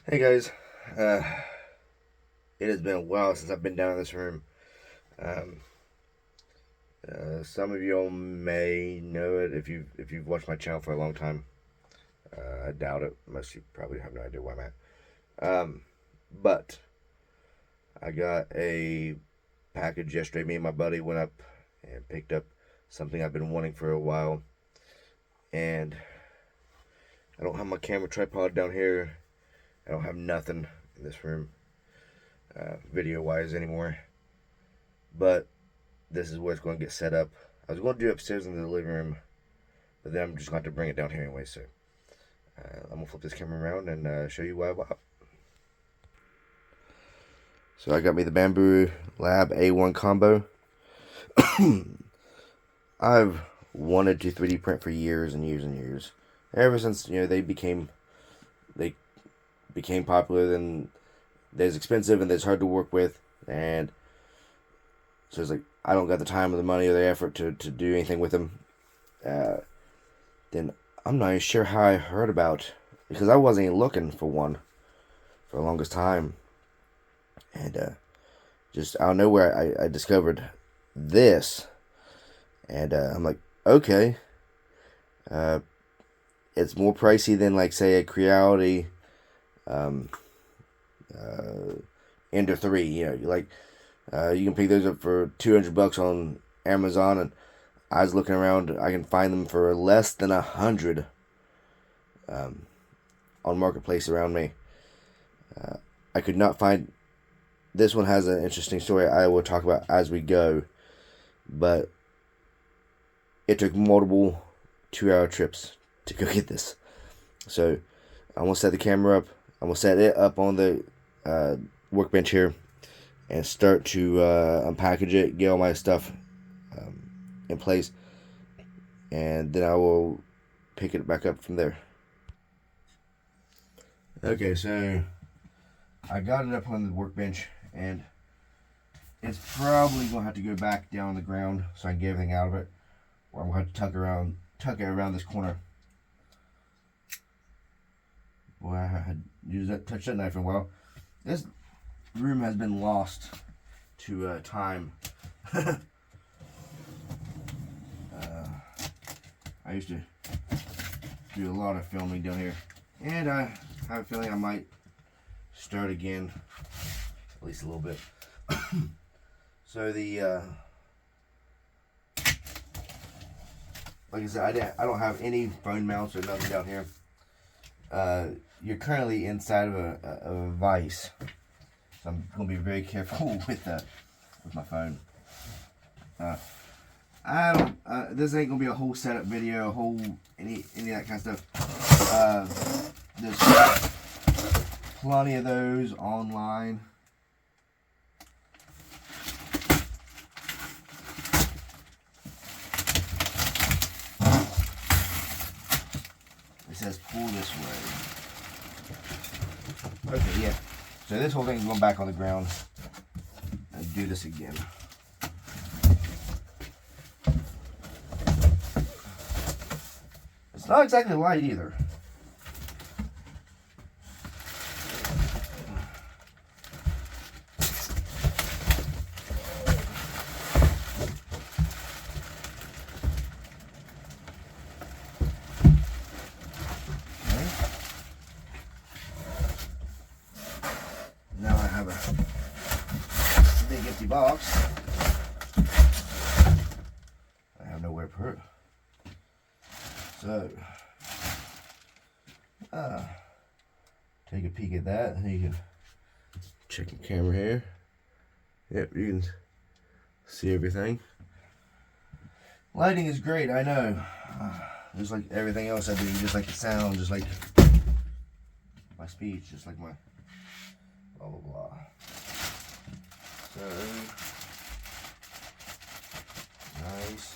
Hey guys, uh, it has been a while since I've been down in this room. Um, some of you all may know it if you've watched my channel for a long time. I doubt it. Most of you probably have no idea where I'm at. But I got a package yesterday. Me and my buddy went up and picked up something I've been wanting for a while, and I don't have my camera tripod down here. I don't have nothing in this room, video wise anymore. But this is where it's going to get set up. I was going to do it upstairs in the living room, but then I'm just going to have to bring it down here anyway. So I'm going to flip this camera around and show you what I bought. So I got me the Bambu Lab A1 combo. I've wanted to 3D print for years and years and years. Ever since they became popular, then they're expensive and they're hard to work with, and so it's like I don't got the time or the money or the effort to do anything with them. Then I'm not even sure how I heard about, because I wasn't even looking for one for the longest time, and just out of nowhere I discovered this, and I'm like, okay, it's more pricey than like say a Creality Ender 3. You can pick those up for $200 on Amazon, and I was looking around. I can find them for less than 100 on Marketplace around me. I could not find. This one has an interesting story I will talk about as we go, but it took multiple 2-hour trips to go get this. So I'm gonna set the camera up. I'm gonna set it up on the workbench here and start to unpackage it, get all my stuff in place, and then I will pick it back up from there. Okay, so I got it up on the workbench, and it's probably gonna have to go back down on the ground so I can get everything out of it, or I'm gonna have to tuck it around this corner. Boy, I had touched that knife in a while. This room has been lost to time. I used to do a lot of filming down here, and I have a feeling I might start again, at least a little bit. So like I said, I don't have any phone mounts or nothing down here. You're currently inside of a vise, so I'm gonna be very careful with my phone. This ain't gonna be a whole setup video, any of that kind of stuff. There's plenty of those online. It says pull this way. Okay, yeah. So this whole thing's going back on the ground. And do this again. It's not exactly light either. Now I have a big empty box. I have nowhere to put it. So, take a peek at that. You can check the camera here. Yep, you can see everything. Lighting is great, I know. Just like everything else I do, just like the sound, just like my speech, just like my blah blah blah. So nice.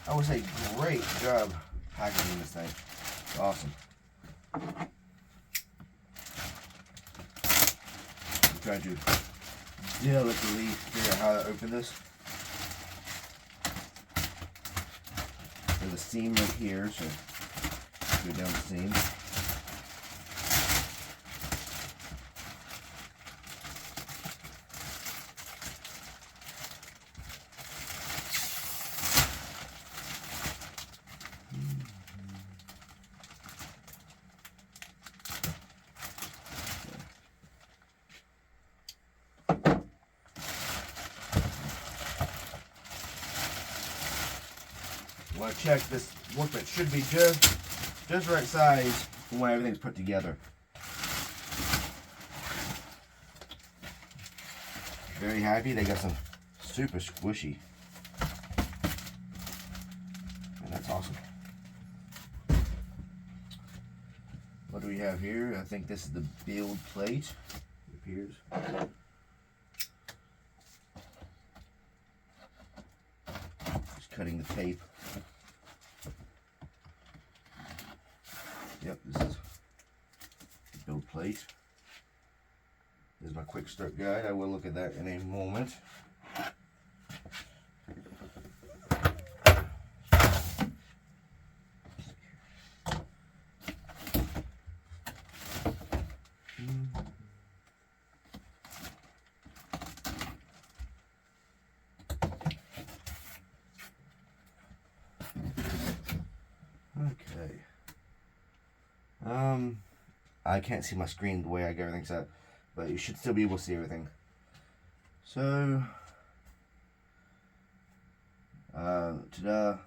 I would say great job packaging this thing. It's awesome. I'm trying to delicately figure out how to open this. There's a seam right here, so go down the seam. want to check this workbench should be just right size when everything's put together. Very happy. They got some super squishy. And that's awesome. What do we have here? I think this is the build plate. It appears. Just cutting the tape. Yep, this is the build plate. This is my quick start guide. I will look at that in a moment. Okay. I can't see my screen the way I get everything set, but you should still be able to see everything. So, ta-da.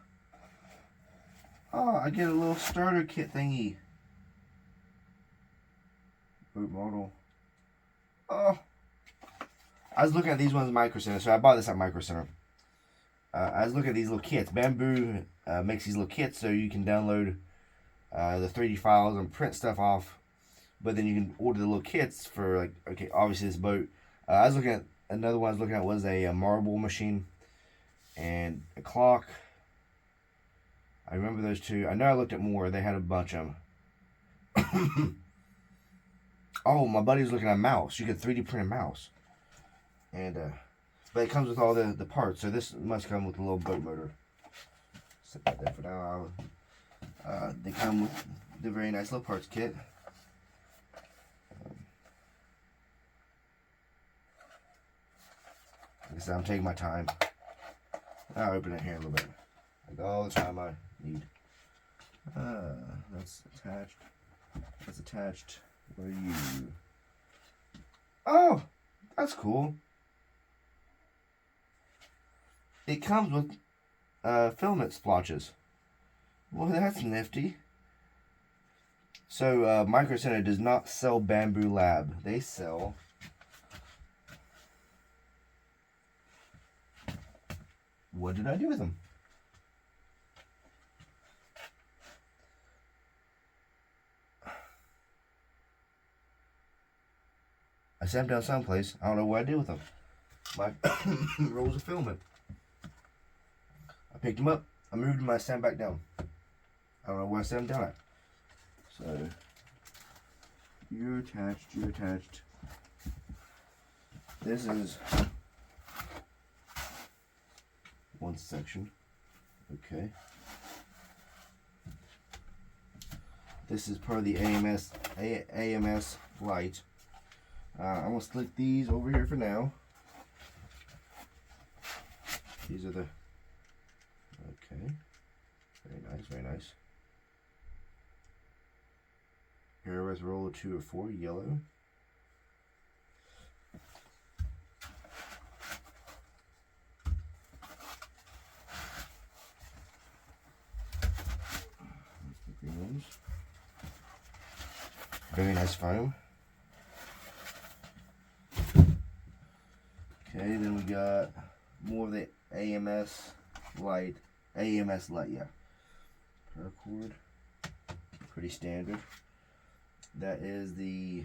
Oh, I get a little starter kit thingy. Boot model. Oh, I was looking at these ones at Micro Center, so I bought this at Micro Center. I was looking at these little kits. Bambu makes these little kits so you can download the 3D files and print stuff off, but then you can order the little kits for, like, okay, obviously this boat. I was looking at another one I was looking at was a marble machine and a clock. I remember those two. I know I looked at more. They had a bunch of them. Oh, my buddy was looking at a mouse. You could 3D print a mouse. And but it comes with all the parts, so this must come with a little boat motor. Set that there for now. They come with the very nice little parts kit. Like I said, I'm taking my time. I'll open it here in a little bit. Like all the time I need. That's attached. That's attached. What are you? Oh, that's cool. It comes with filament splotches. Well, that's nifty. So, Micro Center does not sell Bambu Lab. They sell... What did I do with them? I set them down someplace. I don't know what I did with them. My rolls of filament. I picked them up. I moved them. I set them back down. I don't know where I set them down at. So, you're attached. You're attached. This is one section. Okay. This is part of the AMS lite. I'm going to stick these over here for now. These are the... Okay. Very nice, very nice. Pairwise roll of 2 or 4, yellow. The green ones. Very nice foam. Okay, then we got more of the AMS lite. AMS lite, yeah. Paracord. Pretty standard. That is the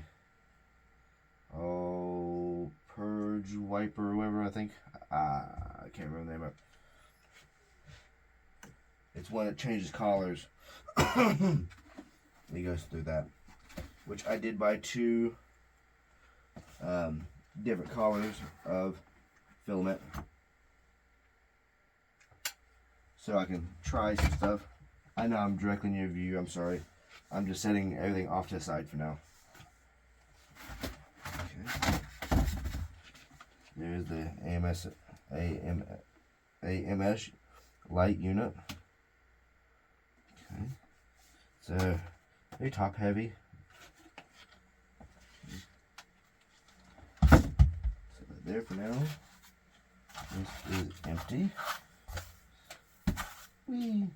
purge wiper or whatever, I think. I can't remember the name of it. It's one that changes colors. He goes through that. Which I did buy 2 different colors of filament. So I can try some stuff. I know I'm directly in your view, I'm sorry. I'm just setting everything off to the side for now. Okay. There's the AMS light unit. Okay. So very top heavy. Set that there for now. This is empty. Whee.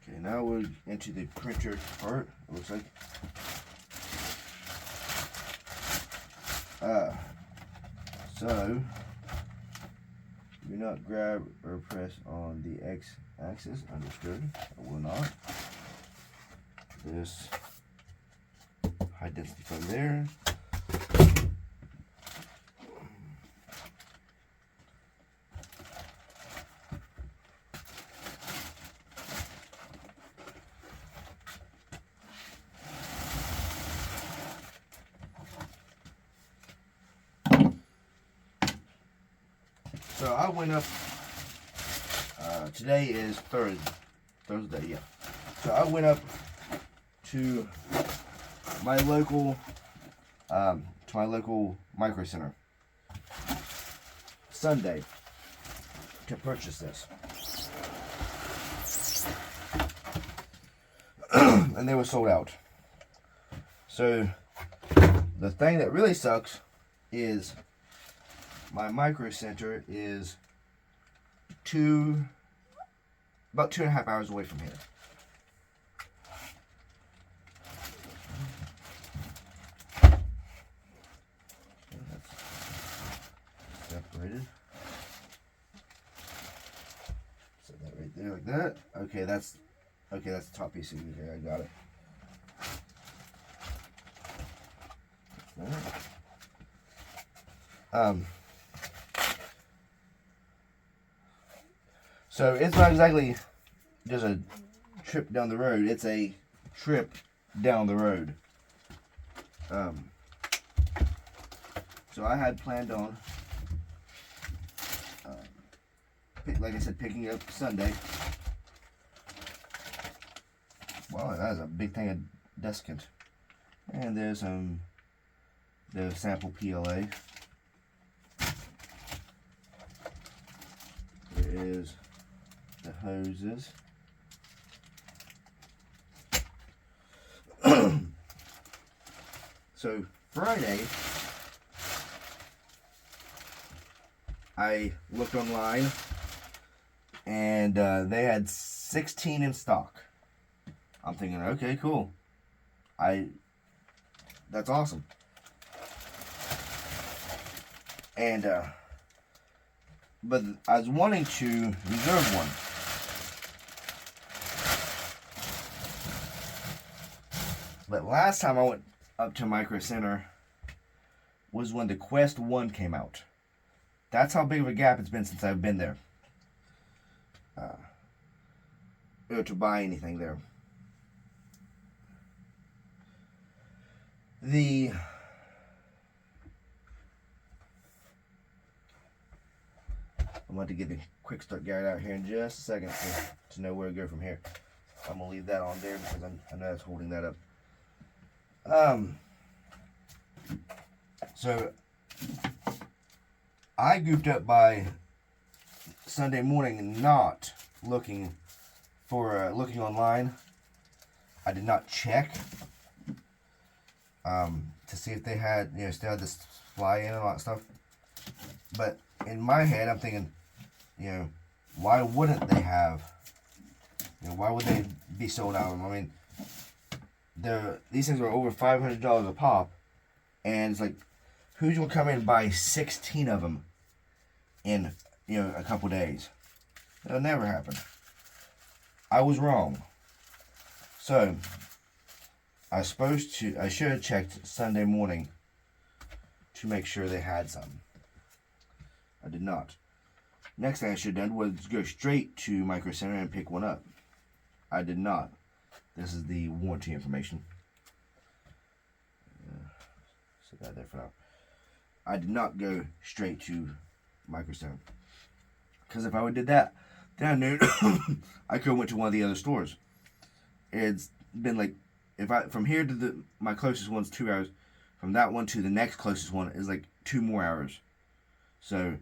Okay, now we're into the printer part, it looks like. So do not grab or press on the X-axis. Understood. I will not. This high density from there. So I went up, today is Thursday, yeah. So I went up to my local micro center Sunday to purchase this. And they were sold out. So the thing that really sucks is my micro center is about 2.5 hours away from here. That's separated. Set that right there like that. Okay, that's the top piece of it here. I got it. So it's not exactly just a trip down the road. It's a trip down the road. So I had planned on, like I said, picking up Sunday. Wow, that is a big thing of desiccant. And there's the sample PLA. There is the hoses. So Friday, I looked online and they had 16 in stock. I'm thinking, okay, cool. That's awesome. And but I was wanting to reserve one. But last time I went up to Micro Center was when the Quest 1 came out. That's how big of a gap it's been since I've been there. To buy anything there. I'm about to get the quick start guide out here in just a second to know where to go from here. I'm gonna leave that on there because I know that's holding that up. So I goofed up by Sunday morning not looking online. I did not check to see if they had, still had this fly in and all that stuff. But in my head, I'm thinking, why wouldn't they have? Why would they be sold out? I mean, these things are over $500 a pop, and it's like, who's gonna come in and buy 16 of them in a couple days? It'll never happen. I was wrong. So I should have checked Sunday morning to make sure they had some. I did not. Next thing I should have done was go straight to Micro Center and pick one up. I did not. This is the warranty information. Set that there for now. I did not go straight to Micro Center. Because if I would have did that, then I knew I could have went to one of the other stores. It's been like, from here to my closest one's 2 hours. From that one to the next closest one is like 2 more hours. So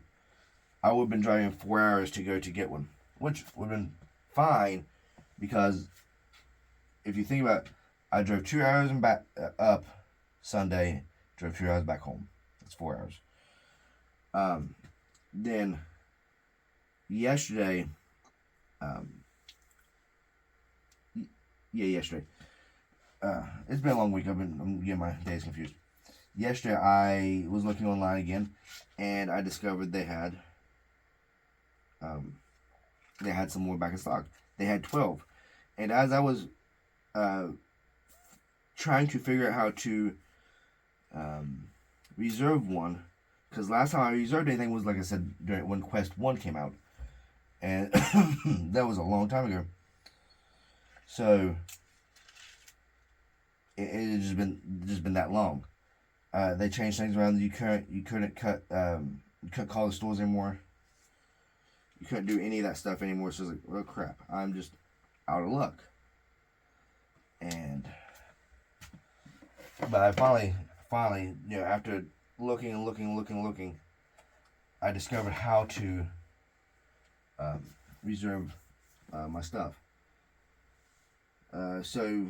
I would have been driving 4 hours to go to get one, which would have been fine, because if you think about it, I drove 2 hours and back up Sunday, drove 2 hours back home. That's 4 hours. Then yesterday, yesterday. It's been a long week. I'm getting my days confused. Yesterday, I was looking online again, and I discovered they had some more back in stock. They had 12, and as I was trying to figure out how to reserve one, because last time I reserved anything was, like I said, when Quest 1 came out, and that was a long time ago. So it just been that long. They changed things around. You couldn't call the stores anymore. You couldn't do any of that stuff anymore. So I was like, well, crap, I'm just out of luck. But I finally, after looking, I discovered how to reserve my stuff. So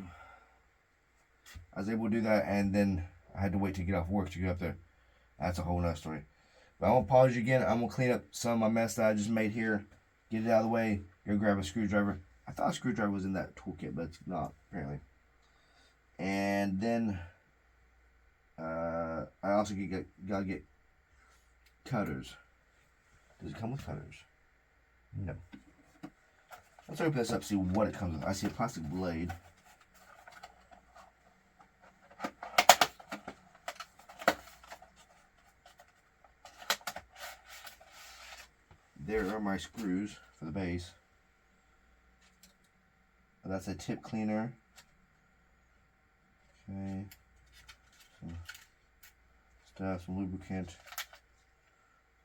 I was able to do that, and then I had to wait to get off work to get up there. That's a whole nother story. But I'm going to pause you again. I'm going to clean up some of my mess that I just made here. Get it out of the way. Go grab a screwdriver. I thought a screwdriver was in that toolkit, but it's not, apparently. And then I also gotta get cutters. Does it come with cutters? No. Let's open this up, see what it comes with. I see a plastic blade. There are my screws for the base. That's a tip cleaner. Okay. Some stuff, some lubricant.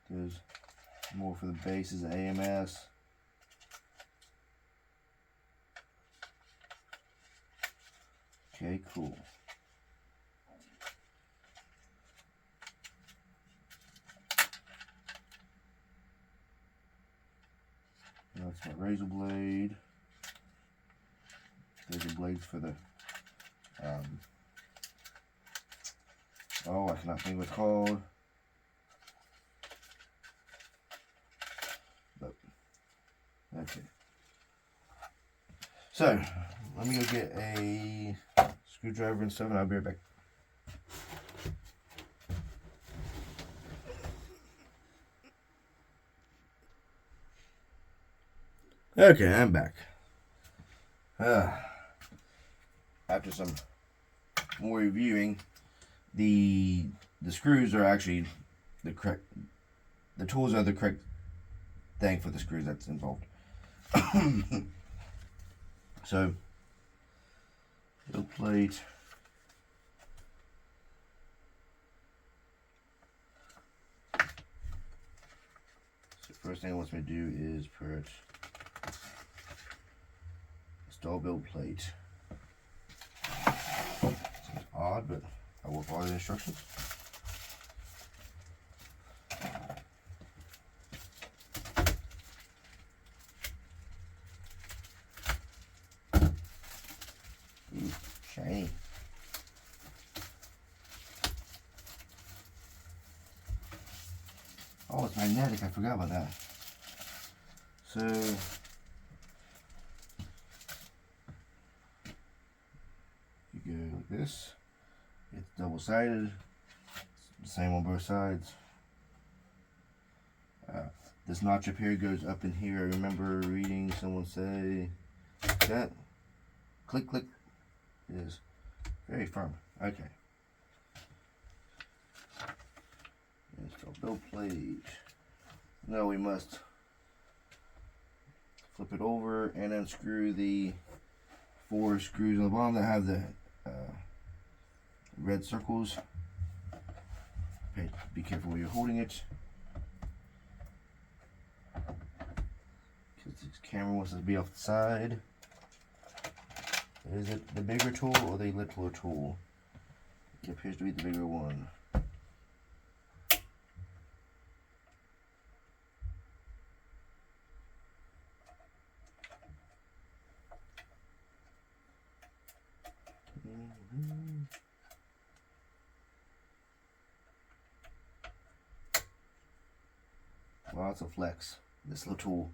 There's more for the bases, AMS. Okay, cool. That's my razor blade. There's the blades for the I cannot think what it's called. But okay. So let me go get a screwdriver and stuff, and I'll be right back. Okay, I'm back. After some more reviewing, the screws are actually the correct. The tools are the correct thing for the screws that's involved. So, build plate. So first thing it wants me to do is put install build plate. Seems odd, but I will follow the instructions. Ooh, shiny. Oh, it's magnetic. I forgot about that. So you go like this. It's double-sided. It's the same on both sides. This notch up here goes up in here. I remember reading someone say that. Click, click. It is very firm. Okay. Install build plate. Now we must flip it over and unscrew the 4 screws on the bottom that have the red circles. Be careful where you're holding it, because this camera wants to be off the side. Is it the bigger tool or the littler tool? It appears to be the bigger one. Lots of flex. this little tool.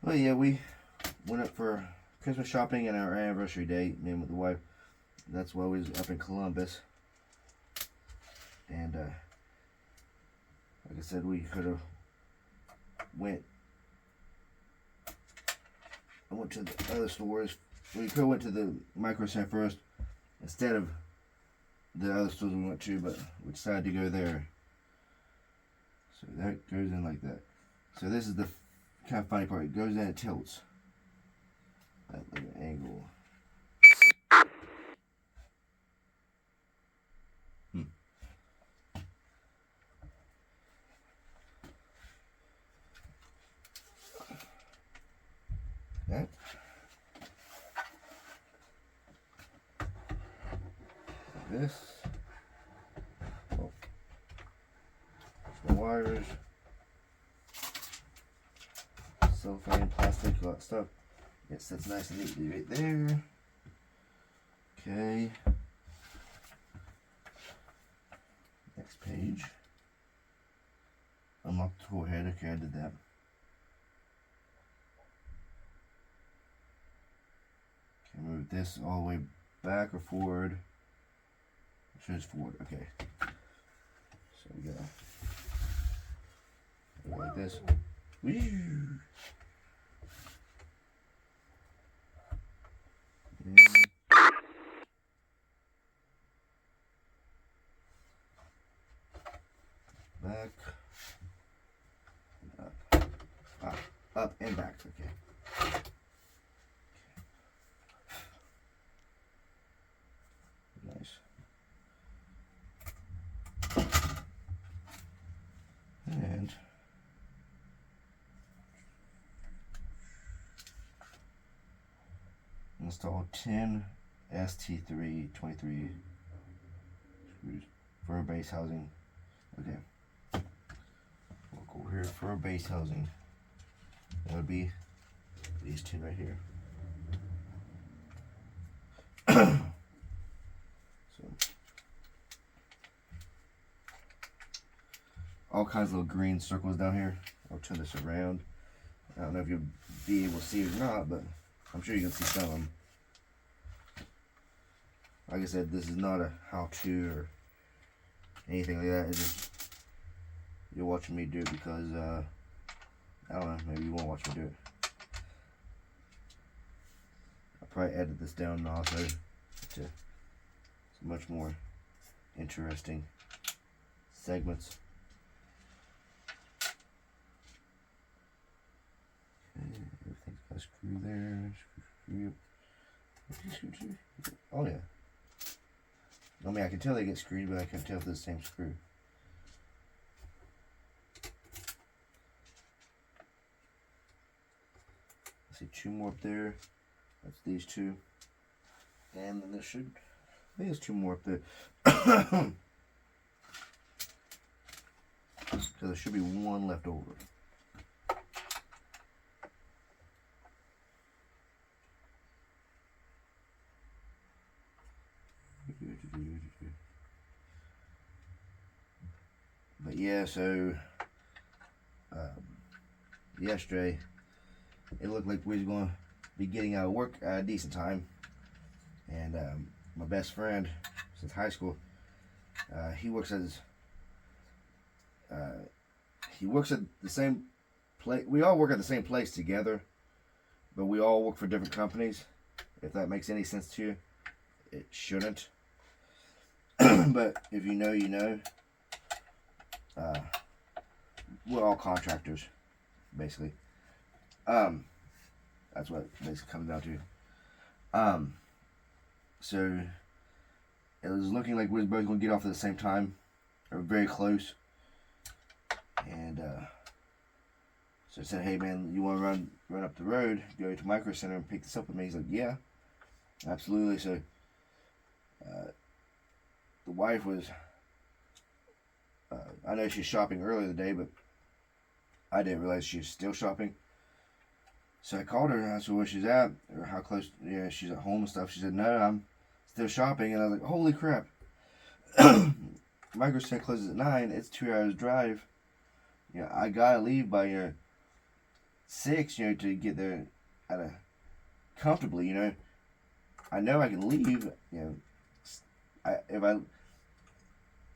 Well, yeah, we went up for Christmas shopping and our anniversary date, me and with the wife. That's why we was up in Columbus. And like I said, we could have I went to the other stores. We could have went to the Micro Center first instead of the other stores we went to, but we decided to go there. So that goes in like that. So this is the kind of funny part. It goes in and tilts. That little angle. That. This. Oh. The wires. Cellophane, plastic, all that stuff. It sits nice and neatly right there. Okay. Next page. Unlock the tool head. Okay, I did that. Okay, move this all the way back or forward. It shows forward. Okay. So we go like this. Woo! Back, up and back. Okay. Nice. And install 10 ST3 23 screws for a base housing. Okay. We'll go here for a base housing. That would be these two right here. So all kinds of little green circles down here. I'll turn this around. I don't know if you'll be able to see it or not, but I'm sure you can see some of them. Like I said, this is not a how-to or anything like that. It's just you're watching me do it because I don't know, maybe you won't watch me do it. I'll probably edit this down also to much more interesting segments. Okay, everything's got a screw there. Screw. Oh yeah. I mean, I can tell they get screwed, but I can't tell if it's the same screw. I see two more up there. That's these two. And then there should, I think there's two more up there. So there should be one left over. But yeah, so yesterday it looked like we was going to be getting out of work at a decent time, and my best friend since high school, he works at the same place. We all work at the same place together, but we all work for different companies. If that makes any sense to you, it shouldn't. But if you know, you know. We're all contractors, basically. That's what it basically comes down to. So it was looking like we were both going to get off at the same time, or very close. And so I said, "Hey man, you want to run up the road, go to Micro Center and pick this up with me?" He's like, "Yeah, absolutely." So the wife was I know she's shopping earlier today, but I didn't realize she was still shopping. So I called her and asked her where she's at, or how close, she's at home and stuff. She said, no, I'm still shopping. And I was like, holy crap. Micro Center closes at 9. It's 2 hours drive. I gotta leave by 6, to get there comfortably, I know I can leave,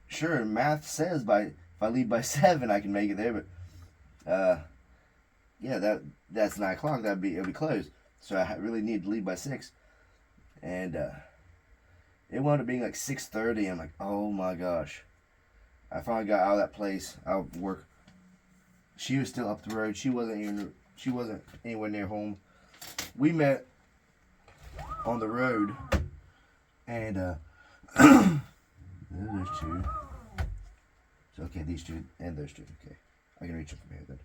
sure, math says if I leave by 7, I can make it there, but that's 9 o'clock. It'll be closed. So I really need to leave by 6, and it wound up being like 6:30. I'm like, oh my gosh! I finally got out of that place, out of work. She was still up the road. She wasn't anywhere near home. We met on the road, and there's 2. So okay, these 2 and those 2. Okay, I can reach them from here then.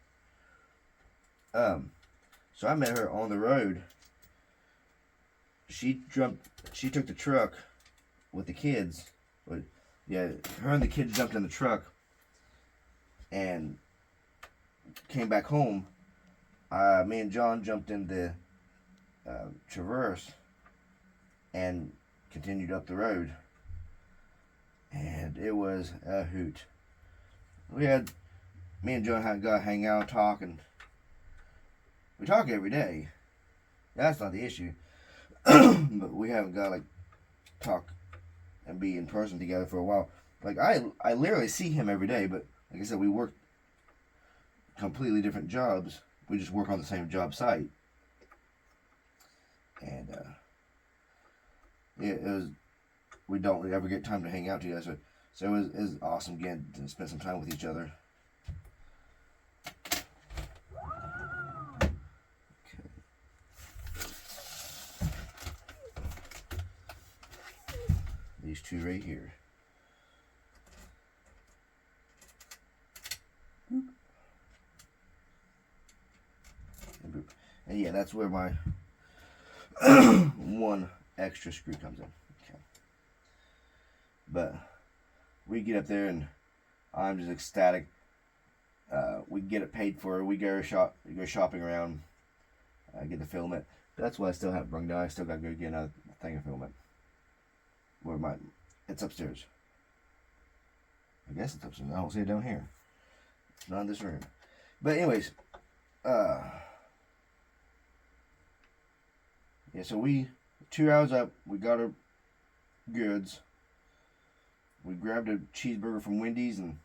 So I met her on the road. She took the truck with the kids. Her and the kids jumped in the truck and came back home. Me and John jumped in the Traverse and continued up the road, and it was a hoot. Me and John got to hang out, talk, and we talk every day. That's not the issue. But we haven't got to talk and be in person together for a while. I literally see him every day, but like I said, we work completely different jobs. We just work on the same job site. And we don't ever get time to hang out together. So it was awesome getting to spend some time with each other. Okay. These 2 right here. And yeah, that's where my 1 extra screw comes in. Okay. But we get up there and I'm just ecstatic. We get it paid for. We go shopping around. I get to film it. That's why I still haven't brung down. I still got to go get another thing to film it. It's upstairs. I guess it's upstairs. I don't see it down here. It's not in this room. But anyways, so we 2 hours up. We got our goods. We grabbed a cheeseburger from Wendy's and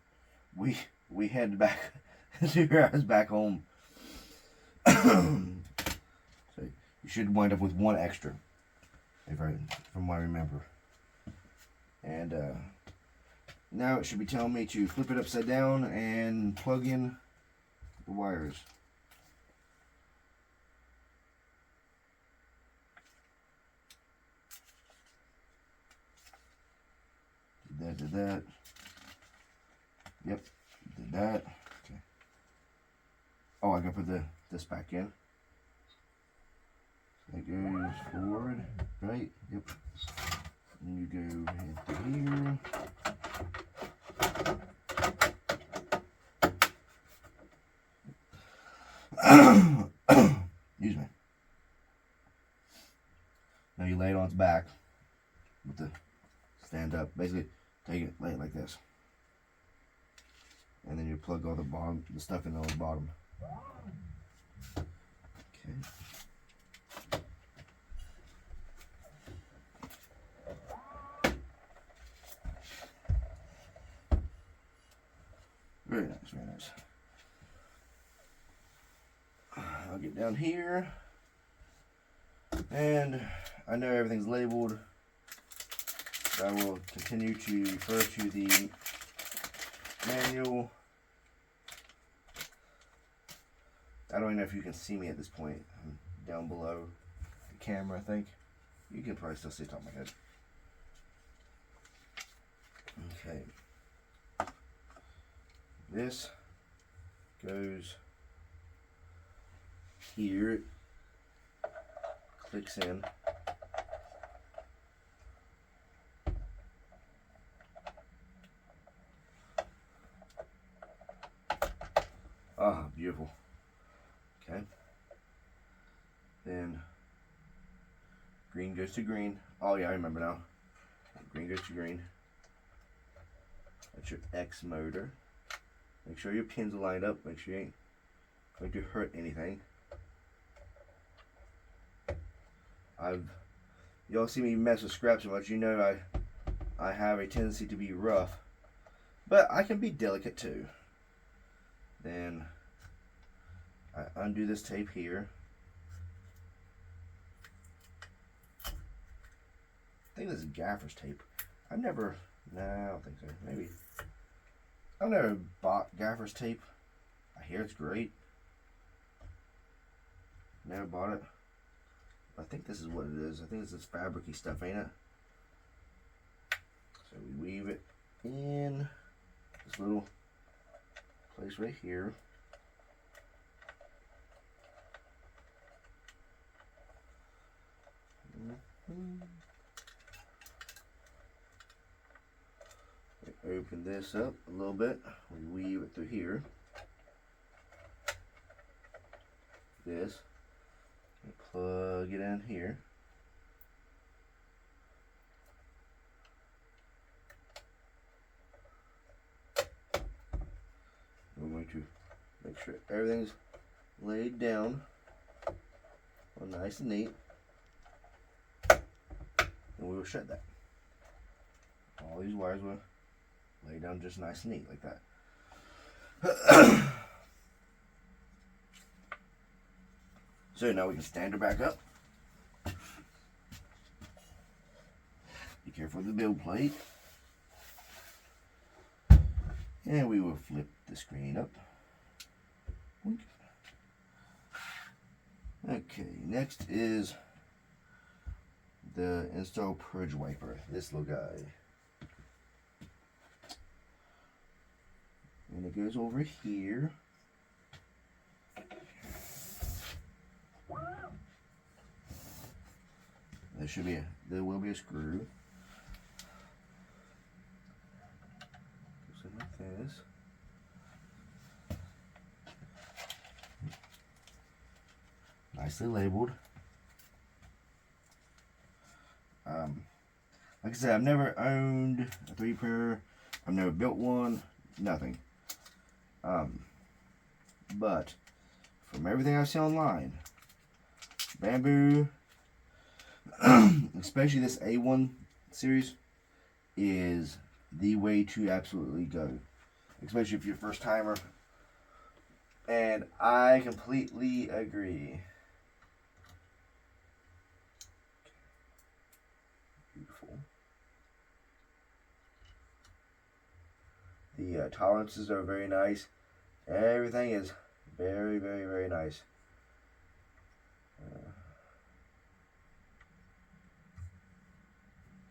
we headed back 2 hours back home. So you should wind up with 1 extra, from what I remember. And now it should be telling me to flip it upside down and plug in the wires. Did that. Yep, did that. Okay. Oh, I gotta put this back in. So it goes forward, right? Yep. And you go into here. Excuse me. Now you lay it on its back with the stand up. Basically, lay it like this, and then you plug all the stuff in on the bottom. Okay. Very nice, very nice. I'll get down here, and I know everything's labeled. I will continue to refer to the manual. I don't even know if you can see me at this point. I'm down below the camera, I think. You can probably still see the top of my head. Okay. This goes here. Clicks in. then green goes to green. Oh yeah, I remember now. Green goes to green. That's your X motor. Make sure your pins are lined up. Make sure you ain't going to hurt anything. Y'all see me mess with scraps so much, you know I have a tendency to be rough, but I can be delicate too. Then I undo this tape here. I think this is gaffer's tape. No, I don't think so. Maybe. I've never bought gaffer's tape. I hear it's great. Never bought it. I think this is what it is. I think it's this fabricy stuff, ain't it? So we weave it in this little place right here. We open this up a little bit. We weave it through here. This. Plug it in here. We're going to make sure everything's laid down nice and neat, and we will shred that. All these wires will lay down just nice and neat like that. So now we can stand her back up. Be careful of the build plate. And we will flip the screen up. Okay, next is the install purge wiper. This little guy. And it goes over here. There will be a screw. Goes in like this. Nicely labeled. Like I said, I've never owned a 3D printer. I've never built one. Nothing. But from everything I've seen online, Bambu, especially this A1 series, is the way to absolutely go, especially if you're a first timer. And I completely agree. Beautiful. The tolerances are very nice. Everything is very, very, very nice.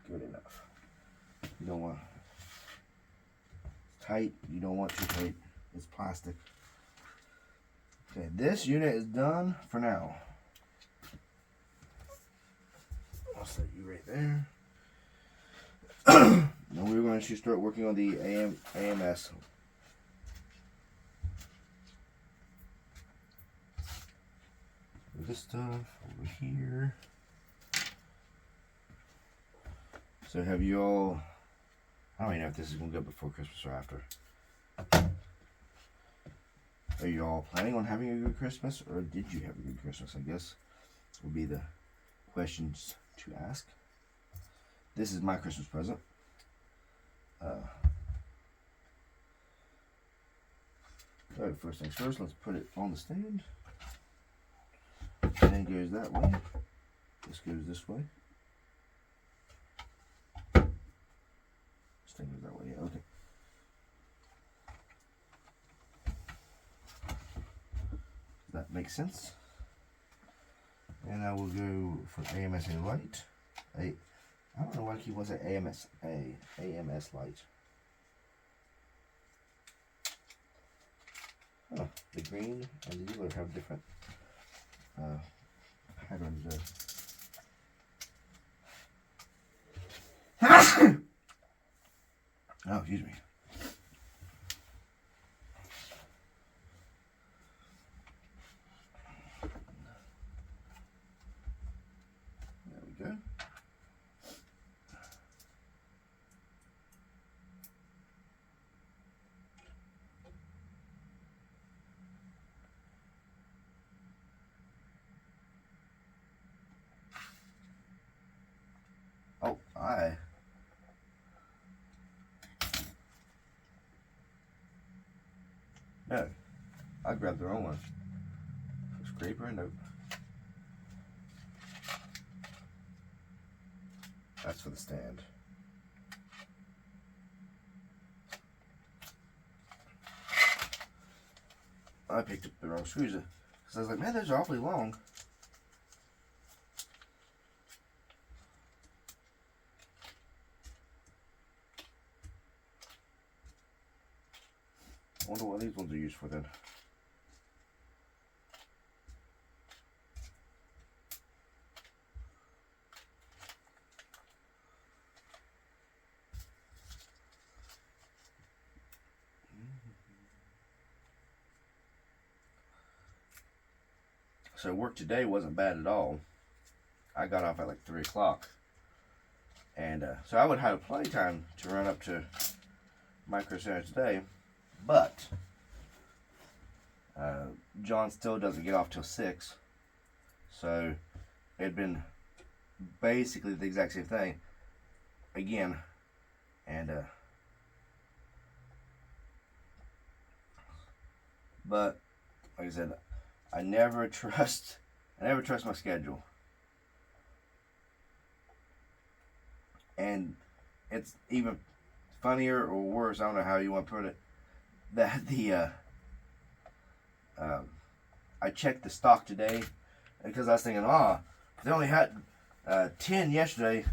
Good enough. You don't want tight. You don't want too tight. It's plastic. Okay, this unit is done for now. I'll set you right there. Now we're going to start working on the AMS. This stuff over here. So have you all, I don't even know if this is going to go before Christmas or after. Are you all planning on having a good Christmas, or did you have a good Christmas? I guess would be the questions to ask. This is my Christmas present. Alright, first things first, let's put it on the stand. And then goes that way. This goes this way. This thing goes that way, yeah, okay. That makes sense. And I will go for AMS and light. I don't know why he was at AMS light. Oh, the green and the yellow have different patterns there. Oh, excuse me. Good. Oh, no, I grabbed the wrong one. Scraper, nope. That's for the stand. I picked up the wrong screws because I was like, man, those are awfully long. I wonder what these ones are used for then. So work today wasn't bad at all. I got off at like 3 o'clock. And so I would have plenty of time to run up to Micro Center today. But John still doesn't get off till 6. So it'd been basically the exact same thing again. And but like I said, I never trust my schedule. And it's even funnier or worse, I don't know how you want to put it, that the I checked the stock today because I was thinking, they only had 10 yesterday.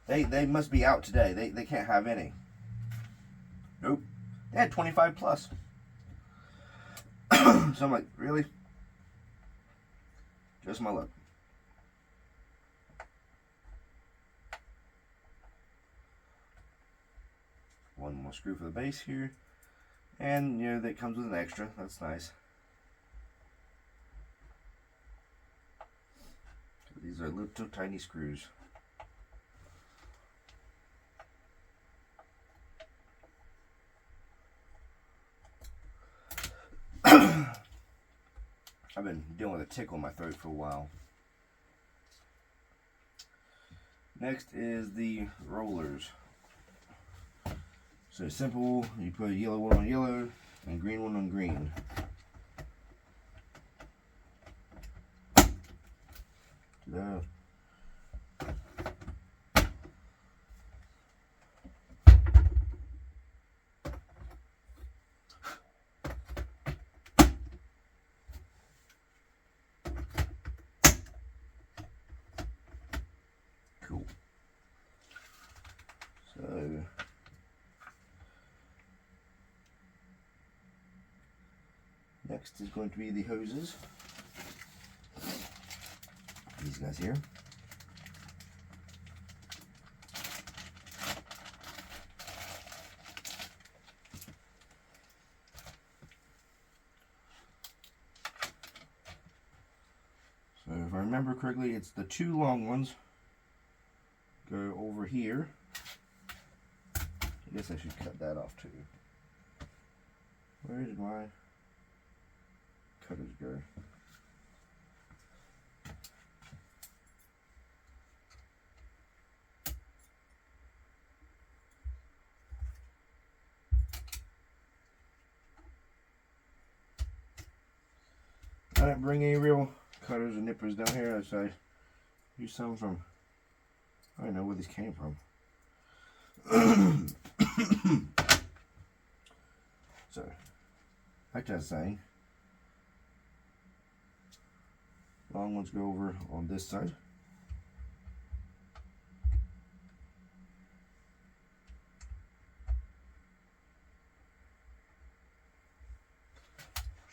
They must be out today. They can't have any. Nope. They had 25 plus. So I'm like, really? Just my luck. One more screw for the base here. And, you know, that comes with an extra. That's nice. These are little tiny screws. I've been dealing with a tickle in my throat for a while. Next is the rollers. So simple, you put a yellow one on yellow and green one on green. Ta-da. Cool. So next is going to be the hoses. These guys here. So if I remember correctly, it's the 2 long ones go over here. I guess I should cut that off too. Where did my cutters go? I didn't bring any real cutters or nippers down here, so I used some from, I don't know where these came from. So, like I was saying, long ones go over on this side.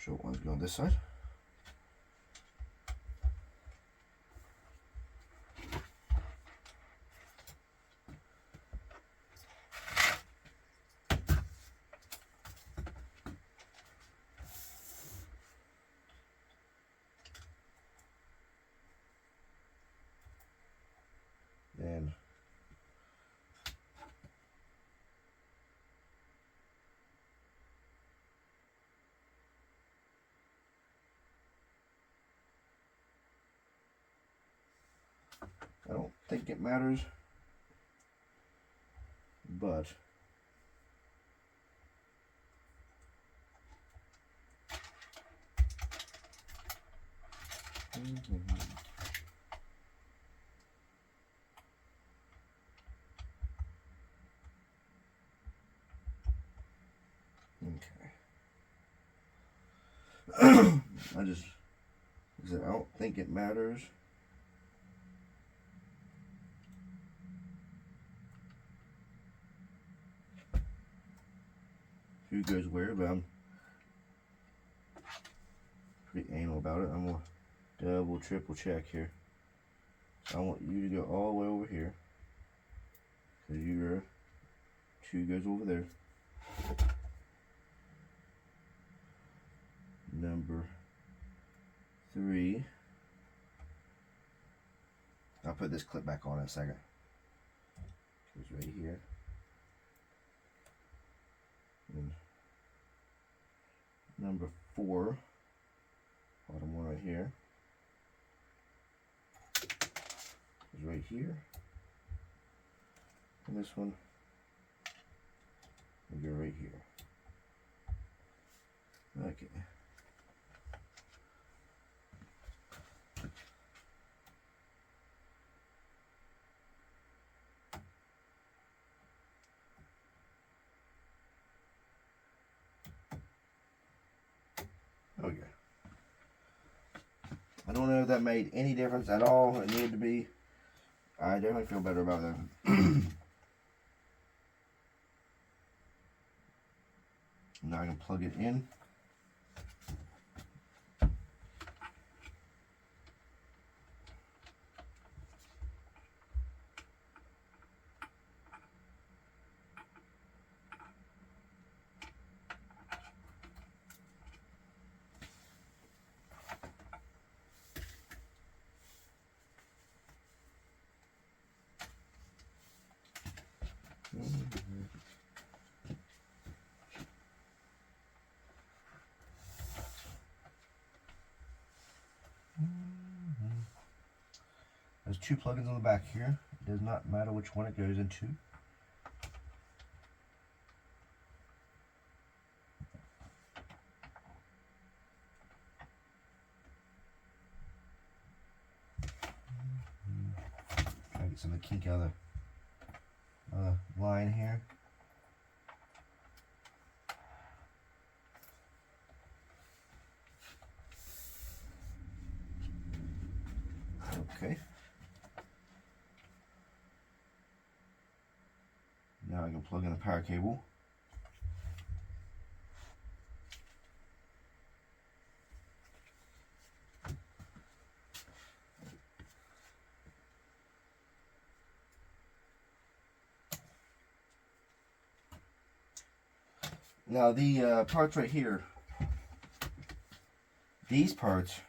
Short ones go on this side. think it matters, but okay. I don't think it matters. Who goes where, but I'm pretty anal about it. I'm gonna double, triple check here. So I want you to go all the way over here, because your 2 goes over there. Number 3. I'll put this clip back on in a second. It's right here. And number 4, bottom one right here, is right here. And this one will go right here. Okay. Okay. I don't know if that made any difference at all. It needed to be. I definitely feel better about that. Now I can plug it in. There's 2 plugins on the back here. It does not matter which one it goes into. Try to get some of the kink out of the line here. Okay. Now I can plug in the power cable. Now the parts right here, these parts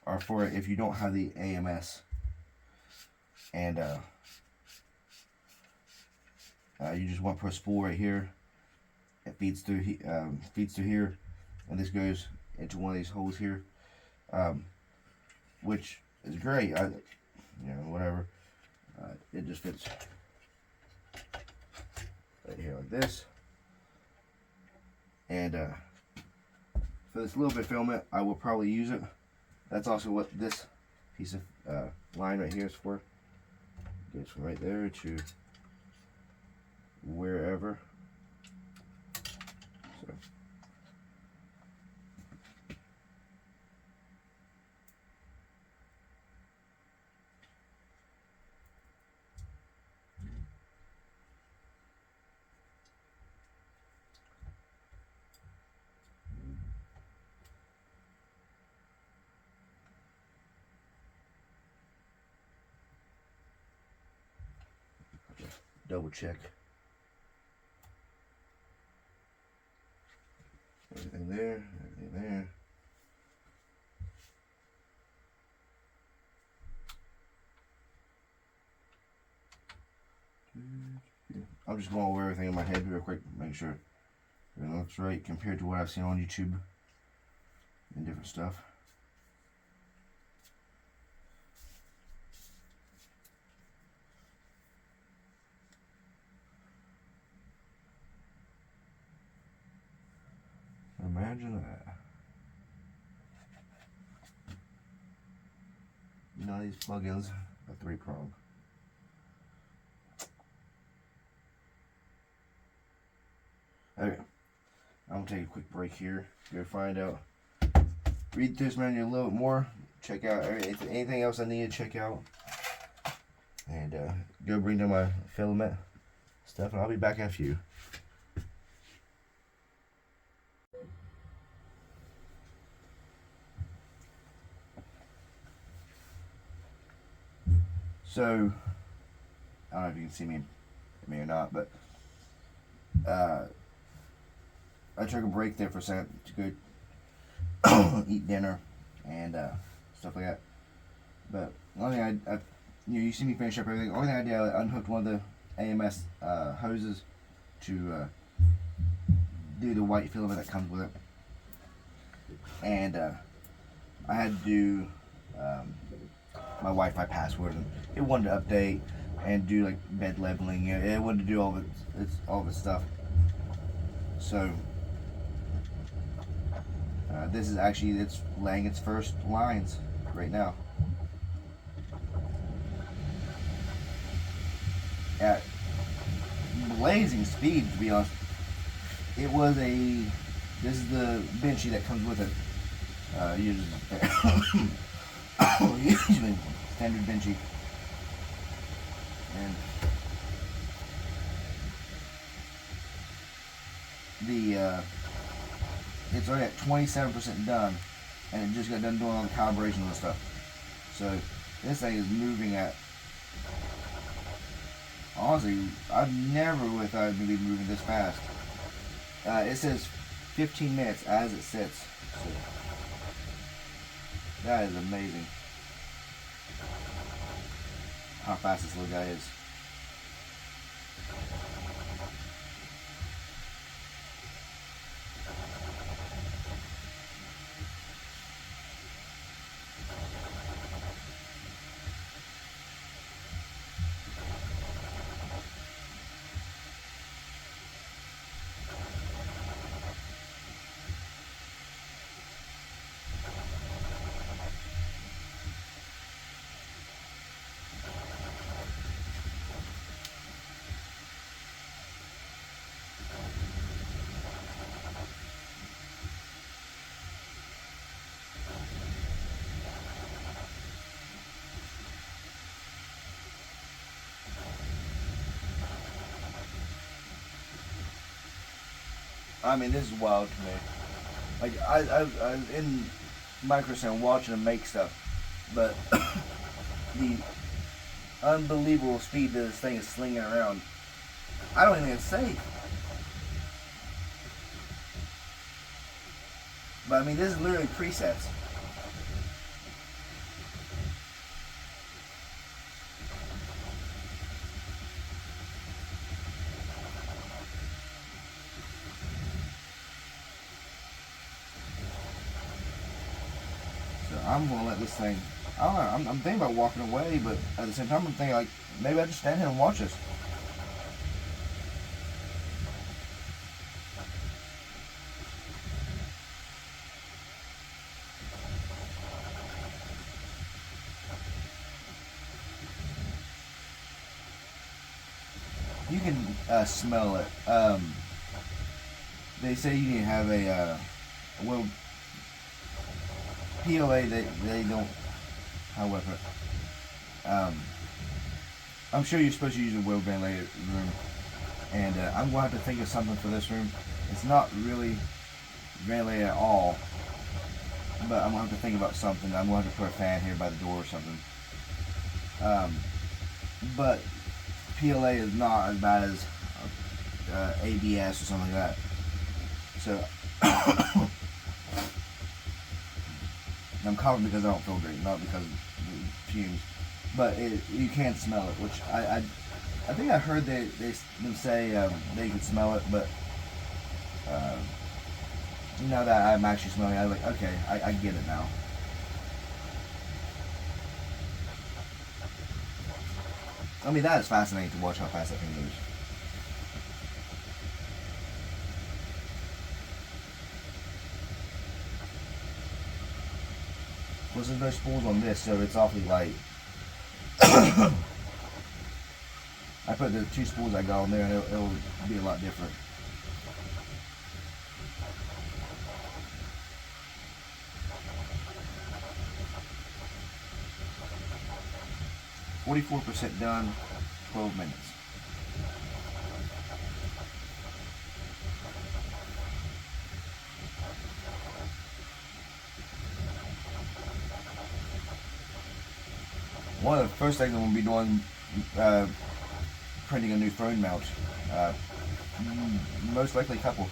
are for if you don't have the AMS, and you just want to put a spool right here. It feeds through here, and this goes into one of these holes here, which is great. Whatever. It just fits right here like this. And for this little bit of filament, I will probably use it. That's also what this piece of line right here is for. It goes from right there to wherever. So. Double check everything there, everything there. I'm just going over everything in my head real quick, make sure it looks right compared to what I've seen on YouTube and different stuff. Imagine that. You know, these plugins are 3-prong. Okay, I'm gonna take a quick break here. Go find out. Read through this manual a little bit more. Check out anything else I need to check out. And go bring down my filament stuff, and I'll be back after you. So, I don't know if you can see me or not, but I took a break there for a second to go eat dinner and stuff like that. But the only thing I you see me finish up everything. The only thing I did, I unhooked one of the AMS hoses to do the white filament that comes with it, and I had to do my Wi-Fi password, and it wanted to update and do like bed leveling. It wanted to do all of its stuff. So this is actually, it's laying its first lines right now at blazing speed, to be honest. It was this is the benchy that comes with it. Usually standard benchy, and it's already at 27% done, and it just got done doing all the calibration and stuff. So this thing is moving at, honestly, I never would have thought it would be moving this fast. It says 15 minutes as it sits. So that is amazing how fast this little guy is. I mean, this is wild to me. Like, I in Microsoft watching them make stuff, but the unbelievable speed that this thing is slinging around, I don't even think it's safe. But I mean, this is literally presets. I'm gonna let this thing, I don't know, I'm thinking about walking away, but at the same time I'm thinking, like, maybe I just stand here and watch this. You can smell it. They say you need to have well, PLA, they don't, however, I'm sure you're supposed to use a well ventilated room, and I'm going to have to think of something for this room. It's not really ventilated at all, but I'm going to have to think about something. I'm going to have to put a fan here by the door or something. But PLA is not as bad as ABS or something like that. So I'm coughing because I don't feel great, not because of the fumes. But you can smell it, which I think I heard them say they could smell it, but now that I'm actually smelling it, I'm like, okay, I get it now. I mean, that is fascinating to watch how fast that thing moves. Plus there's no spools on this, so it's awfully light. I put the 2 spools I got on there, and it'll be a lot different. %, done, 12 minutes. One of the first things I'm going to be doing, printing a new phone mount. Most likely a couple.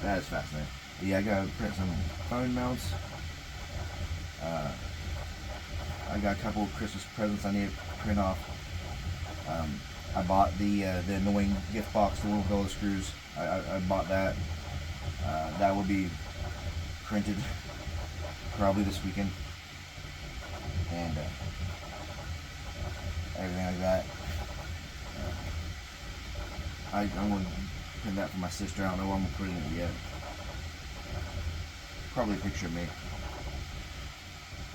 That is fascinating. Yeah, I gotta print some phone mounts. I got a couple of Christmas presents I need to print off. I bought the annoying gift box, the little billet screws. I bought that. That will be printed probably this weekend, and everything like that. I'm going to print that for my sister. I don't know where I'm going to put it yet. Probably a picture of me.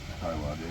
That's probably what I'll do.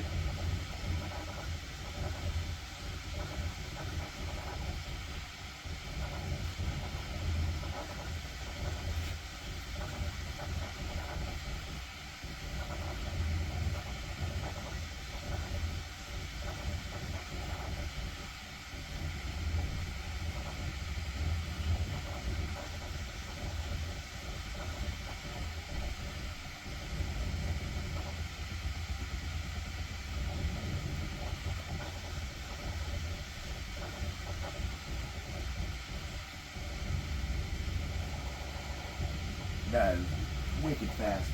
That is wicked fast.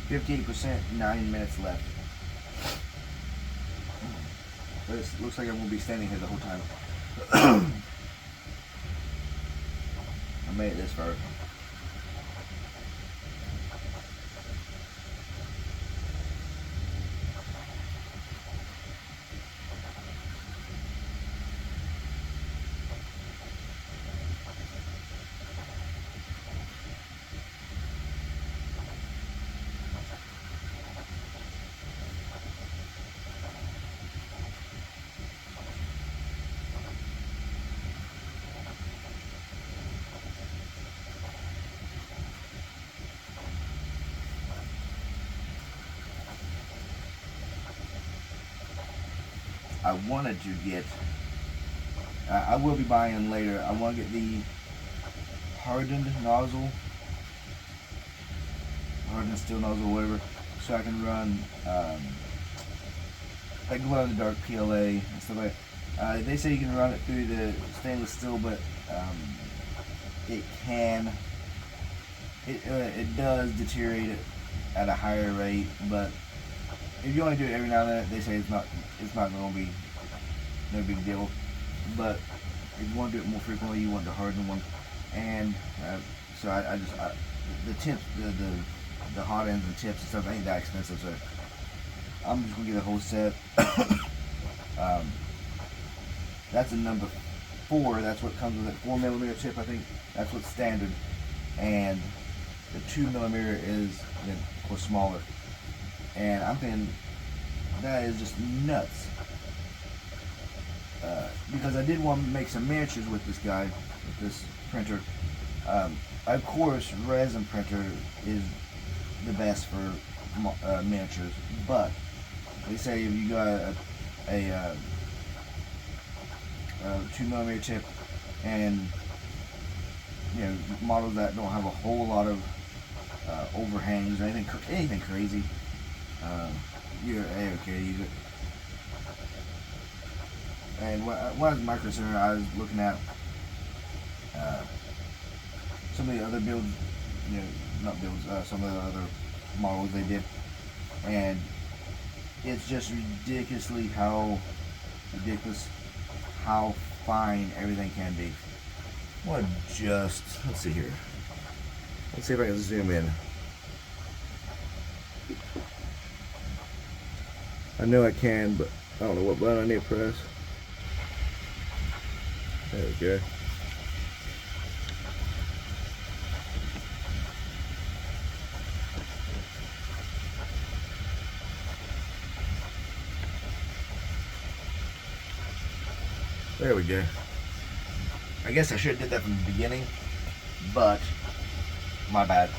%, 9 minutes left. This looks like I'm going to be standing here the whole time. I made it this far. I wanted to get, I will be buying them later. I want to get the hardened nozzle, hardened steel nozzle, whatever, so I can run like glow in the dark PLA and stuff like that. They say you can run it through the stainless steel, but it does deteriorate at a higher rate. But if you only do it every now and then, they say it's not going to be no big deal. But if you want to do it more frequently, you want the hardened one. And so the tips, the hot ends and tips and stuff ain't that expensive, so I'm just gonna get a whole set. That's a number 4. That's what comes with it. 4mm tip, I think. That's what's standard. And the 2mm is, of course, smaller. And I'm thinking that is just nuts. Because I did want to make some miniatures with this guy, with this printer. Of course, resin printer is the best for miniatures, but they say if you got a 2mm tip and models that don't have a whole lot of overhangs or anything crazy, you're A-okay. You get. And when I was in Micro Center, I was looking at some of the other builds, not builds, some of the other models they did, and it's just ridiculous how fine everything can be. I want to let's see here. Let's see if I can zoom in. I know I can, but I don't know what button I need to press. There we go. There we go. I guess I should have did that from the beginning, but my bad.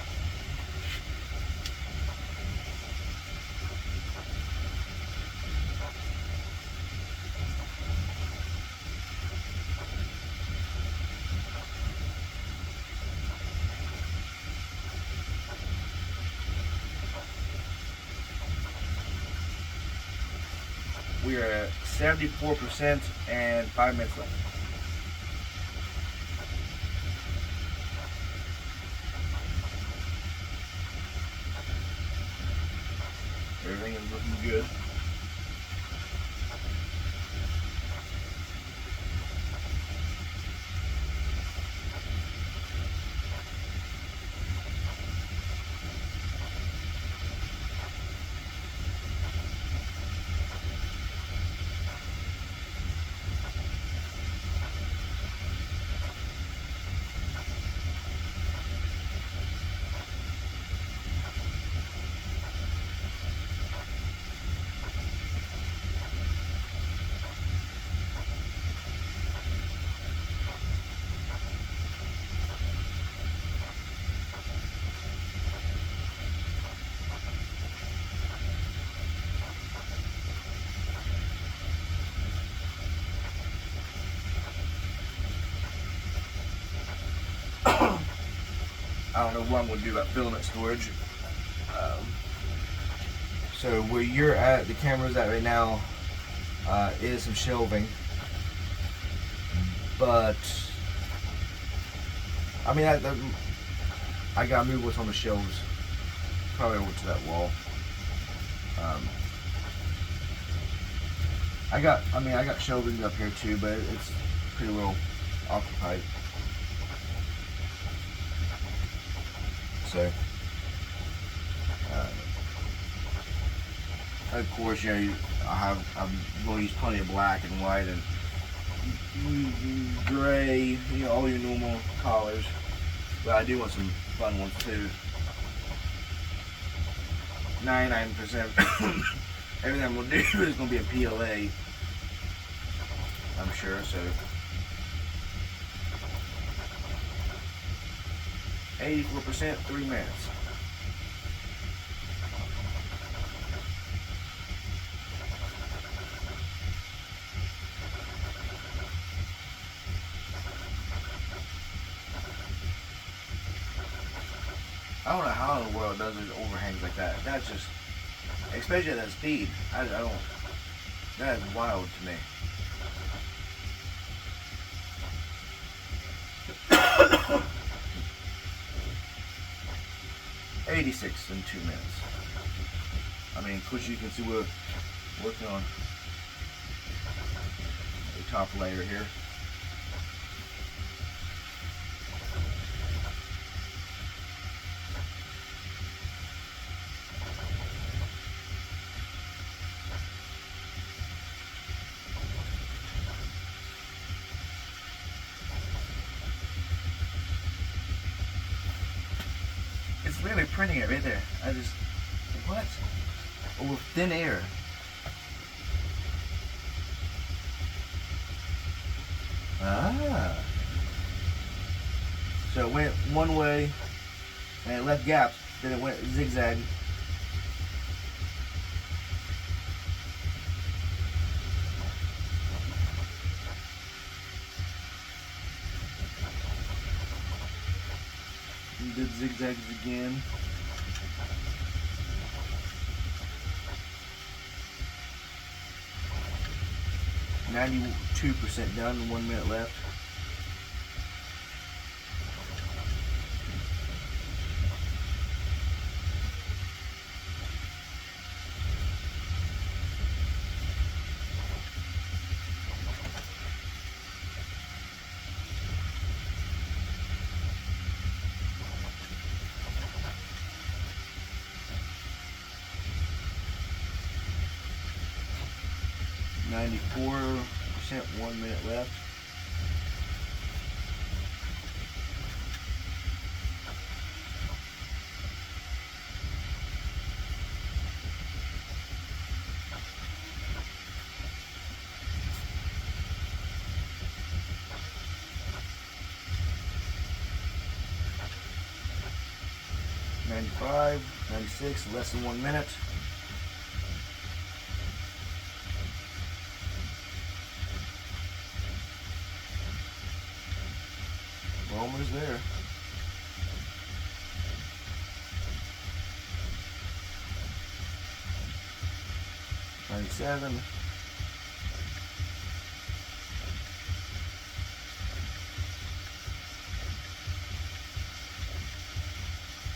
We are at 74% and 5 minutes left. Everything is looking good. I don't know what I'm going to do about filament storage. So where you're at, the camera's at right now, is some shelving. But, I mean, I got to move what's on the shelves. Probably over to that wall. I got shelving up here too, but it's pretty well occupied. So, of course, you know, I'm going to use plenty of black and white and gray, you know, all your normal colors. But I do want some fun ones too. 99%. Everything I'm going to do is going to be a PLA, I'm sure, so. 84%, 3 minutes. I don't know how in the world it does those overhangs like that. That's just, especially at that speed, I don't, that is wild to me. $86 in 2 minutes. I mean, of course you can see we're working on the top layer here. It's literally printing it right there. I just, what? Oh, thin air. Ah. So it went one way and it left gaps, then it went zigzag. And did zigzags again. %, done, 1 minute left. 94%, 1 minute left. $95, $96, less than 1 minute. We're almost there. $97.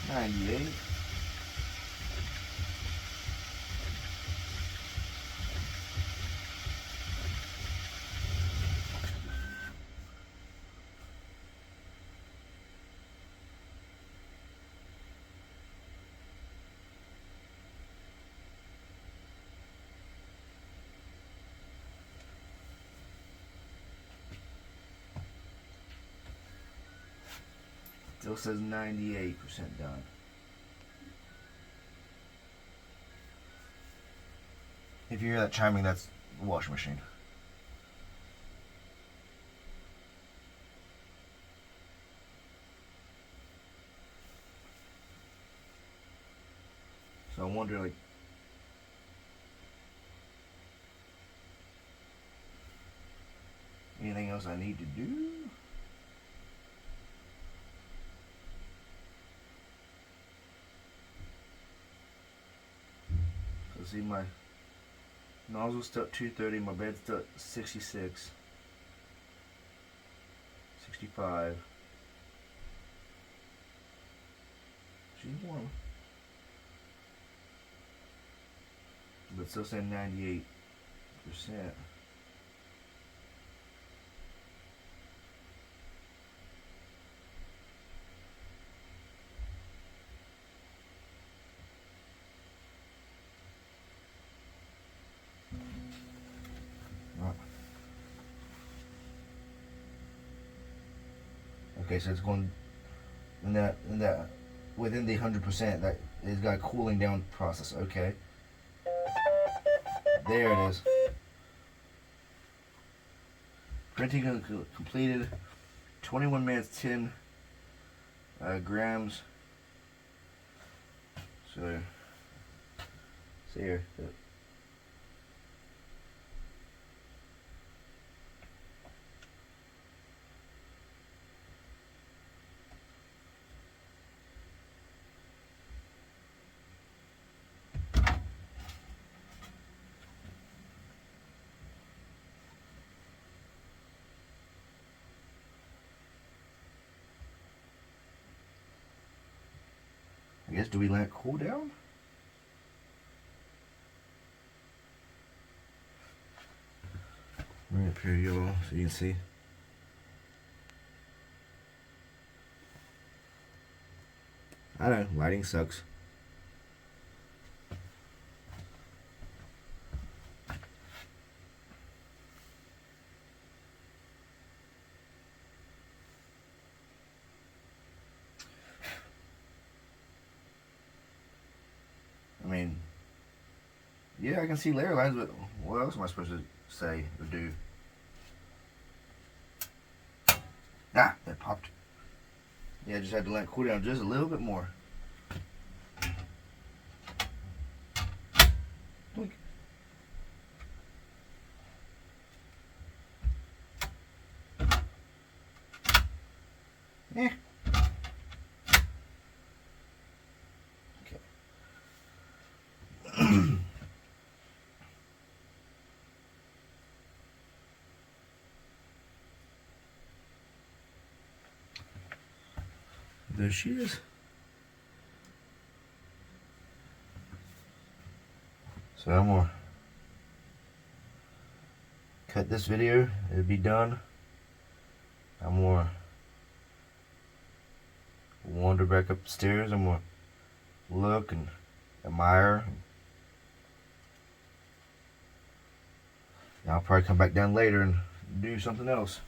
$98. Still says 98% done. If you hear that chiming, that's the washing machine. So I'm wondering, like, anything else I need to do? So see, my nozzle's still at 230, my bed's still at 66, 65. She's warm. But still saying 98%. Okay, so it's going in that within the 100%. That it's got a cooling down process. Okay, there it is. Printing completed. 21 minutes, 10 grams. So see here. I guess, do we let it cool down? Bring it up here, y'all, so you can see. I know, lighting sucks. I mean, yeah, I can see layer lines, but what else am I supposed to say or do? Ah, that popped. Yeah, I just had to let it cool down just a little bit more. Doink. Eh. Okay. There she is. So I'm gonna cut this video. It'll be done. I'm gonna wander back upstairs. I'm gonna look and admire. I'll probably come back down later and do something else.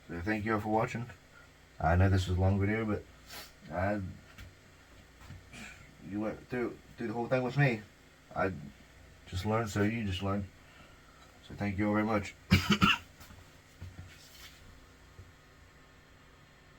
So thank you all for watching. I know this was a long video, but you went through the whole thing with me. I just learned, so you just learned. So thank you all very much.